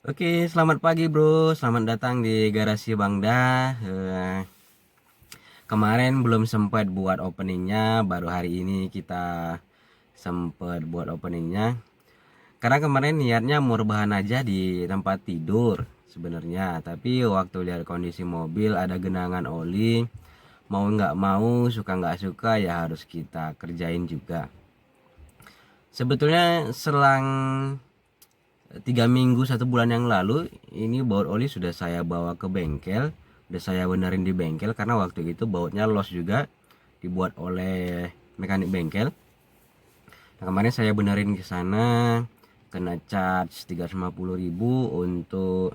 Oke, selamat pagi bro. Selamat datang di garasi Bangda. Kemarin belum sempat buat openingnya, baru hari ini kita sempat buat openingnya. Karena kemarin niatnya mau rebahan aja di tempat tidur sebenarnya, tapi waktu lihat kondisi mobil ada genangan oli, mau nggak mau, suka nggak suka ya harus kita kerjain juga. Sebetulnya selang 3 minggu 1 bulan yang lalu ini baut oli sudah saya bawa ke bengkel, udah saya benerin di bengkel karena waktu itu bautnya los juga, dibuat oleh mekanik bengkel. Nah, kemarin saya benerin ke sana, kena charge 350.000 untuk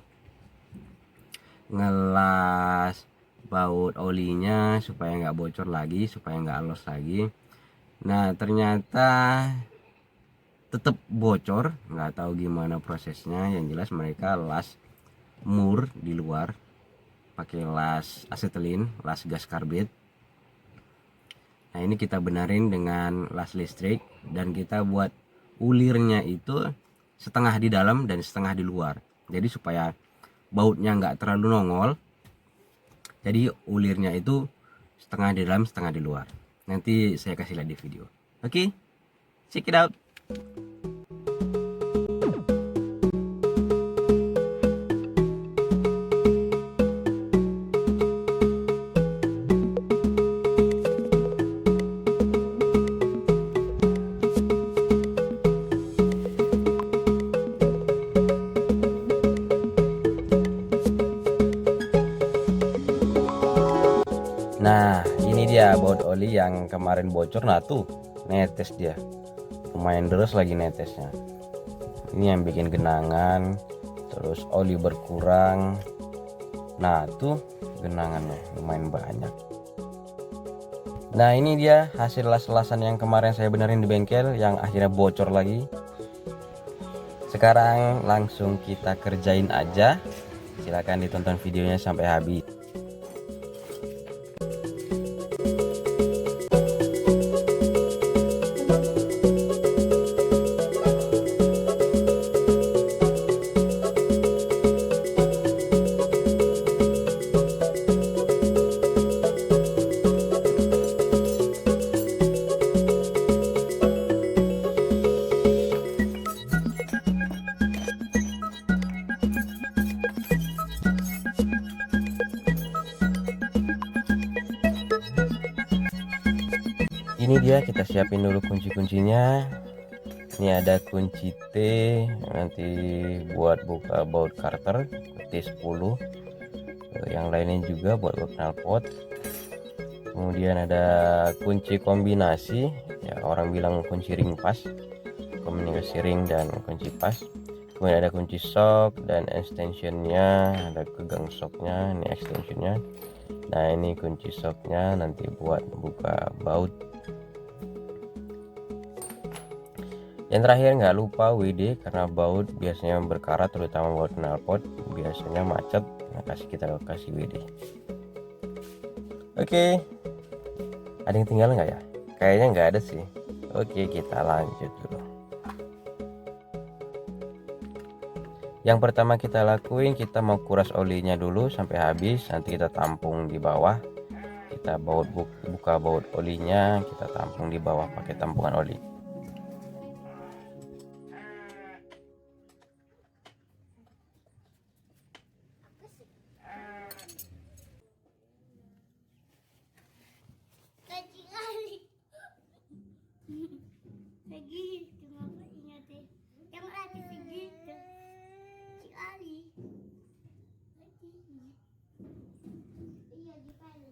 ngelas baut olinya supaya nggak bocor lagi, supaya nggak los lagi. Nah ternyata tetap bocor, nggak tahu gimana prosesnya. Yang jelas mereka las mur di luar pakai las asetilin, las gas karbit. Nah ini kita benerin dengan las listrik, dan kita buat ulirnya itu setengah di dalam dan setengah di luar, jadi supaya bautnya nggak terlalu nongol. Jadi ulirnya itu setengah di dalam setengah di luar. Nanti saya kasih lihat di video. Oke, check it out. Nah ini dia baut oli yang kemarin bocor. Nah tuh netes dia, lumayan deras lagi netesnya. Ini yang bikin genangan, terus oli berkurang. Nah tuh genangannya lumayan banyak. Nah ini dia hasil las-lasan yang kemarin saya benerin di bengkel yang akhirnya bocor lagi. Sekarang langsung kita kerjain aja. Silahkan ditonton videonya sampai habis. Ini dia, kita siapin dulu kunci-kuncinya. Ini ada kunci T nanti buat buka baut karter T10, yang lainnya juga buat knalpot. Kemudian ada kunci kombinasi, ya orang bilang kunci ring pas, kombinasi ring dan kunci pas. Kemudian ada kunci shock dan extensionnya, ada kegang shocknya, ini extensionnya. Nah ini kunci shocknya nanti buat buka baut. Yang terakhir nggak lupa WD, karena baut biasanya berkarat, terutama baut knalpot biasanya macet. Nah kita kasih WD. Oke, ada yang tinggal nggak ya? Kayaknya nggak ada sih. Oke, kita lanjut dulu. Yang pertama kita lakuin, kita mau kuras olinya dulu sampai habis, nanti kita tampung di bawah. Kita buka baut olinya, kita tampung di bawah pakai tampungan oli.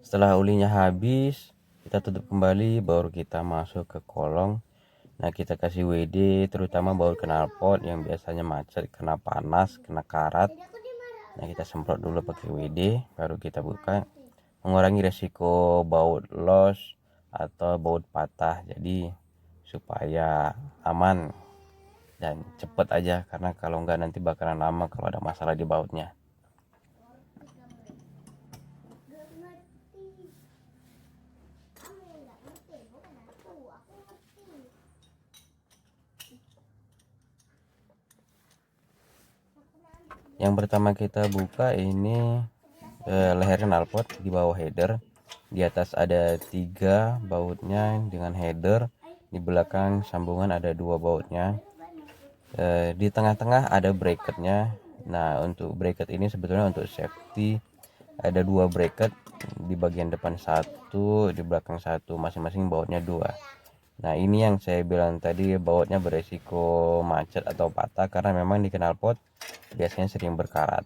Setelah olinya habis, kita tutup kembali, baru kita masuk ke kolong. Nah kita kasih WD, terutama baut knalpot yang biasanya macet, kena panas, kena karat. Nah kita semprot dulu pakai WD, baru kita buka, mengurangi resiko baut los atau baut patah. Jadi supaya aman dan cepet aja, karena kalau enggak nanti bakalan lama kalau ada masalah di bautnya. Yang pertama kita buka ini leher knalpot di bawah header. Di atas ada 3 bautnya dengan header, di belakang sambungan ada 2 bautnya. Di tengah-tengah ada bracketnya. Nah, untuk bracket ini sebetulnya untuk safety, ada 2 bracket, di bagian depan 1, di belakang 1, masing-masing bautnya 2. Nah, ini yang saya bilang tadi, bautnya beresiko macet atau patah karena memang di knalpot biasanya sering berkarat.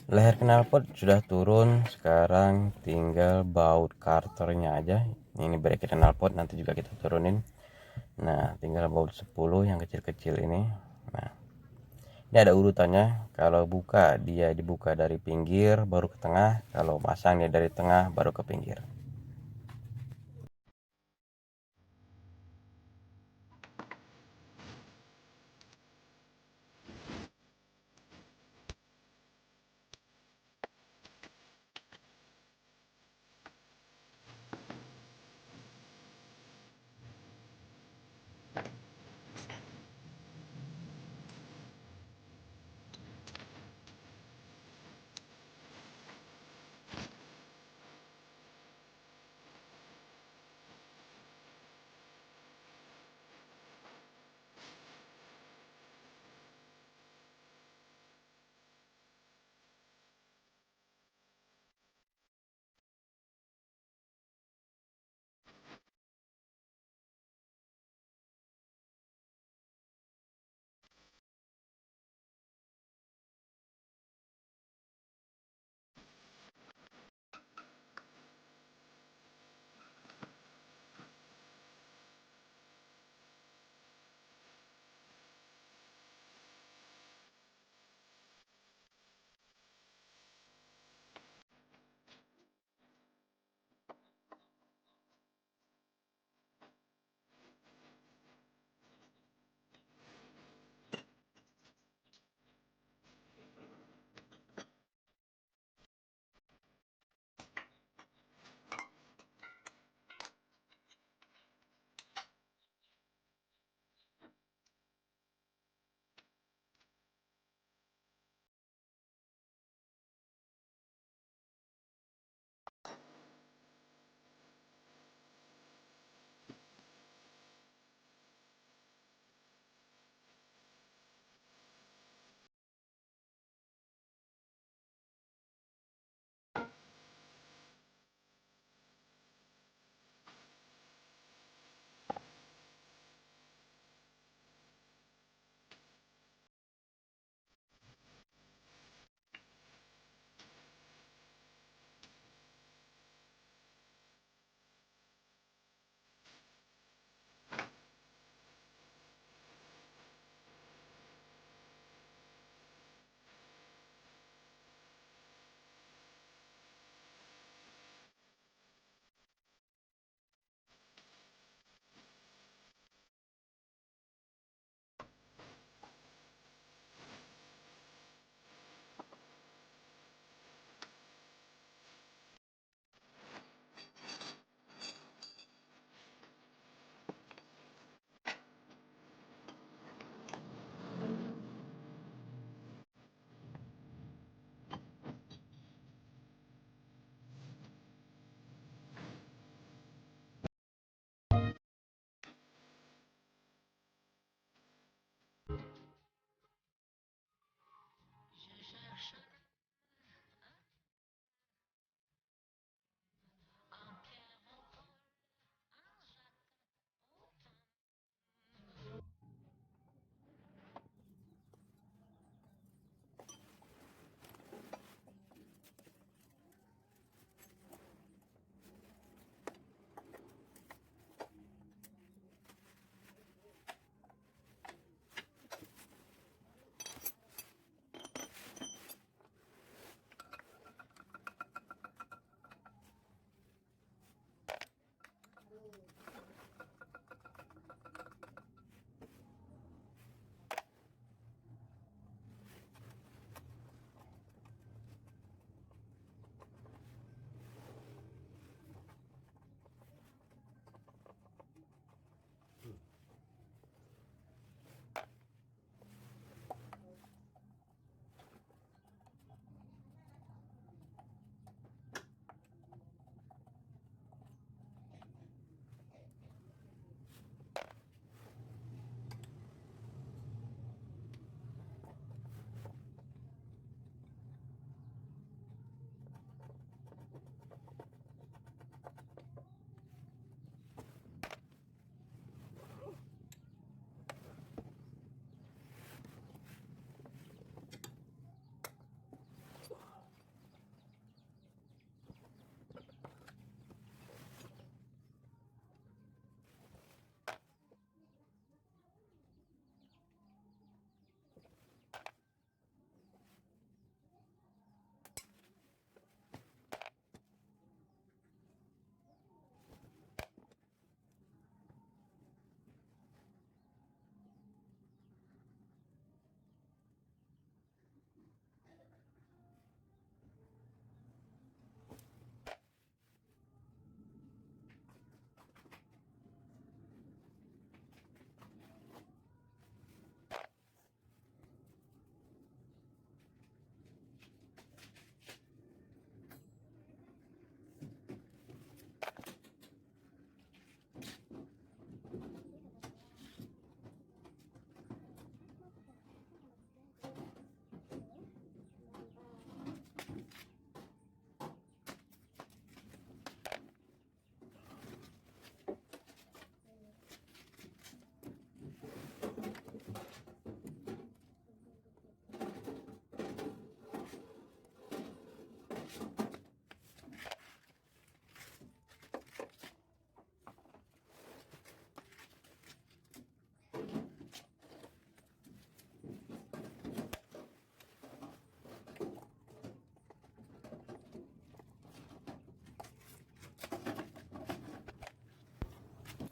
Leher knalpot sudah turun, sekarang tinggal baut karternya aja. Ini bracket knalpot nanti juga kita turunin. Nah, tinggal baut 10 yang kecil-kecil ini. Nah, ini ada urutannya. Kalau buka dia dibuka dari pinggir baru ke tengah, kalau pasang dia dari tengah baru ke pinggir.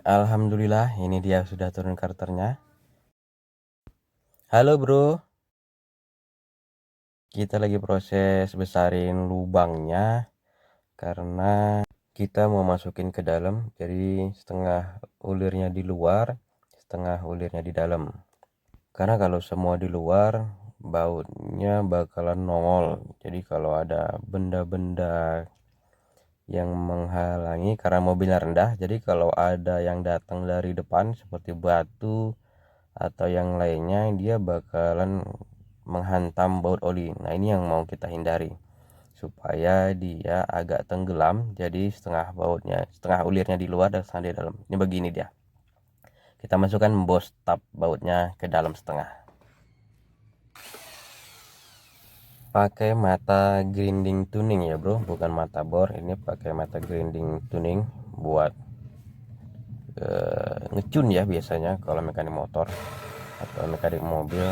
Alhamdulillah, ini dia sudah turun karakternya. Halo bro, kita lagi proses besarin lubangnya karena kita mau masukin ke dalam, jadi setengah ulirnya di luar, setengah ulirnya di dalam. Karena kalau semua di luar, bautnya bakalan nongol. Jadi kalau ada benda-benda yang menghalangi karena mobilnya rendah, jadi kalau ada yang datang dari depan seperti batu atau yang lainnya, dia bakalan menghantam baut oli. Nah ini yang mau kita hindari supaya dia agak tenggelam, jadi setengah ulirnya di luar dan setengah di dalam. Ini begini dia, kita masukkan bos tab bautnya ke dalam setengah, pakai mata grinding tuning ya bro, bukan mata bor. Ini pakai mata grinding tuning buat ngecun ya, biasanya kalau mekanik motor atau mekanik mobil.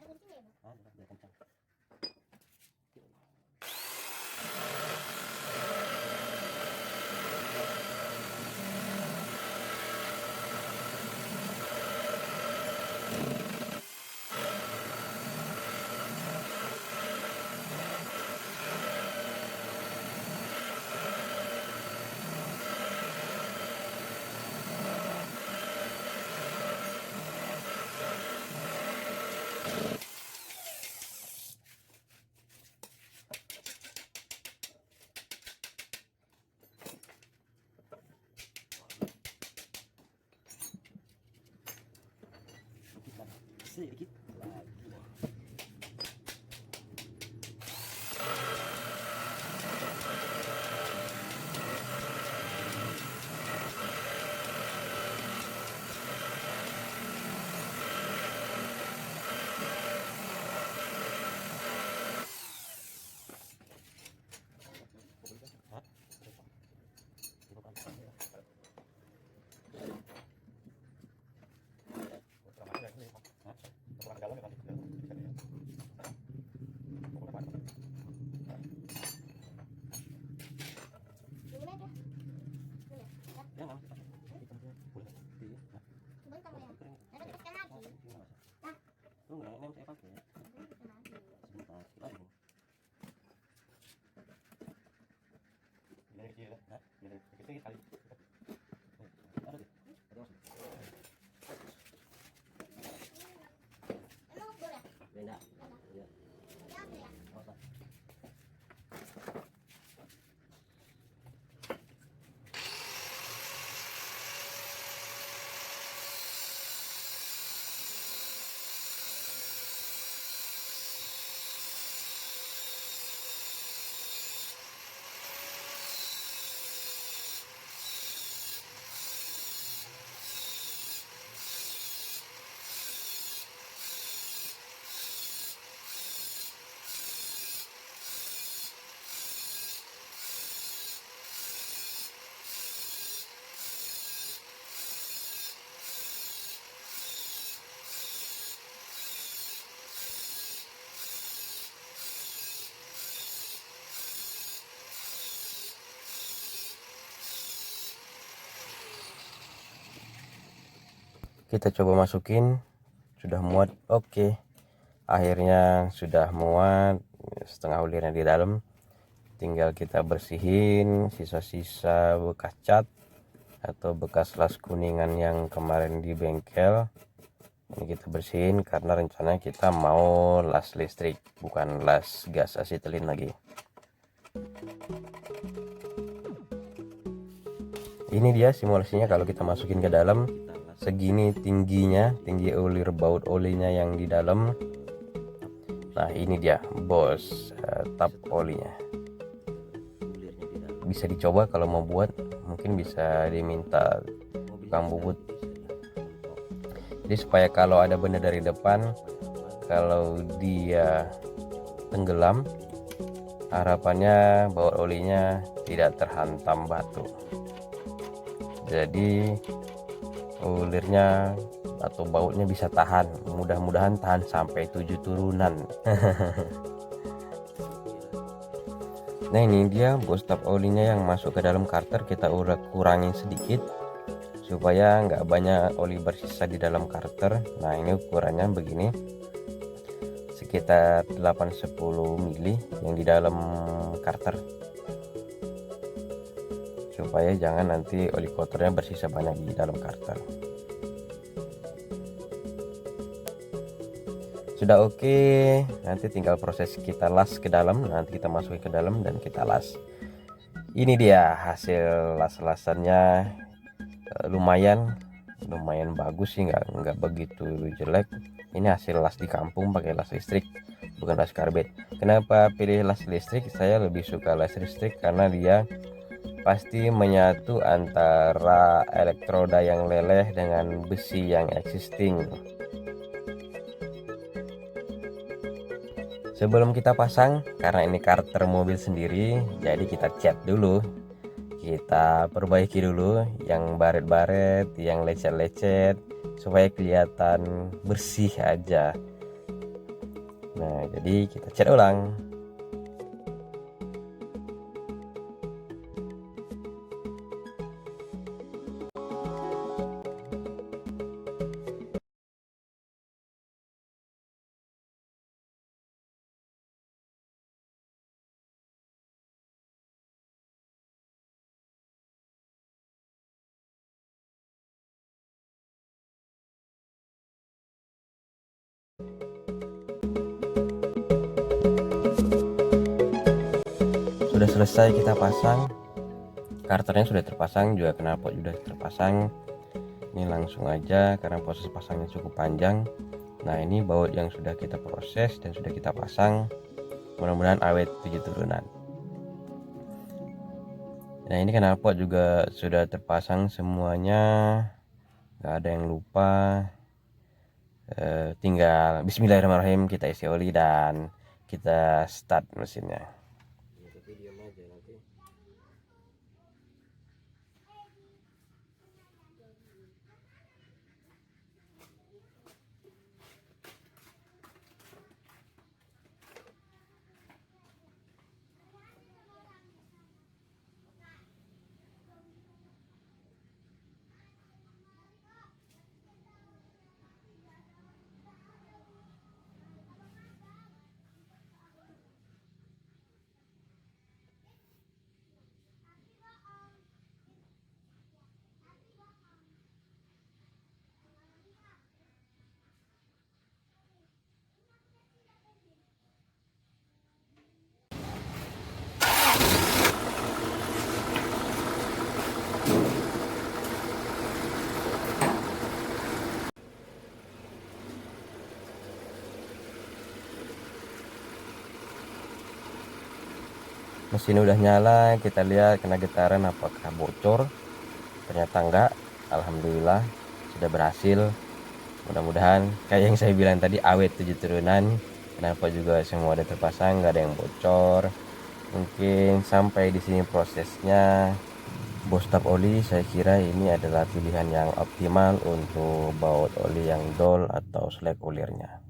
biar kencang. Sedikit lagi. Beda. Ya. Kita coba masukin, sudah muat. Oke, akhirnya sudah muat setengah ulirnya di dalam. Tinggal kita bersihin sisa-sisa bekas cat atau bekas las kuningan yang kemarin di bengkel. Ini kita bersihin karena rencananya kita mau las listrik, bukan las gas asetilin lagi. Ini dia simulasinya kalau kita masukin ke dalam. Segini tingginya, tinggi ulir baut olinya yang di dalam. Nah ini dia bos, tap olinya. Bisa dicoba kalau mau buat, mungkin bisa diminta tukang bubut. Jadi supaya kalau ada benda dari depan, kalau dia tenggelam, harapannya baut olinya tidak terhantam batu. Jadi ulirnya atau bautnya bisa tahan, mudah-mudahan tahan sampai 7 turunan. Nah ini dia bos tap olinya yang masuk ke dalam karter. Kita kurangin sedikit supaya nggak banyak oli bersisa di dalam karter. Nah ini ukurannya begini, sekitar 8-10 mili yang di dalam karter, supaya jangan nanti oli kotornya bersisa banyak di dalam karter. Sudah oke, nanti tinggal proses kita las ke dalam. Nanti kita masukin ke dalam dan kita las. Ini dia hasil las-lasannya. Lumayan bagus sih, nggak begitu jelek. Ini hasil las di kampung pakai las listrik, bukan las karbit. Kenapa pilih las listrik? Saya lebih suka las listrik karena dia pasti menyatu antara elektroda yang leleh dengan besi yang existing. Sebelum kita pasang, karena ini karter mobil sendiri, jadi kita cat dulu, kita perbaiki dulu yang baret-baret, yang lecet-lecet, supaya kelihatan bersih aja. Nah, jadi kita cat ulang. Sudah selesai kita pasang, karternya sudah terpasang, juga knalpot sudah terpasang. Ini langsung aja karena proses pasangnya cukup panjang. Nah, ini baut yang sudah kita proses dan sudah kita pasang, mudah-mudahan awet 7 turunan. Nah, ini knalpot juga sudah terpasang semuanya, nggak ada yang lupa. Tinggal bismillahirrahmanirrahim kita isi oli dan kita start mesinnya. Mesin udah nyala, kita lihat kena getaran apakah bocor. Ternyata enggak, alhamdulillah sudah berhasil. Mudah-mudahan kayak yang saya bilang tadi awet 7 turunan. Kenapa juga semua ada terpasang, nggak ada yang bocor. Mungkin sampai di sini prosesnya. Bos tap oli saya kira ini adalah pilihan yang optimal untuk baut oli yang dol atau slack oliernya.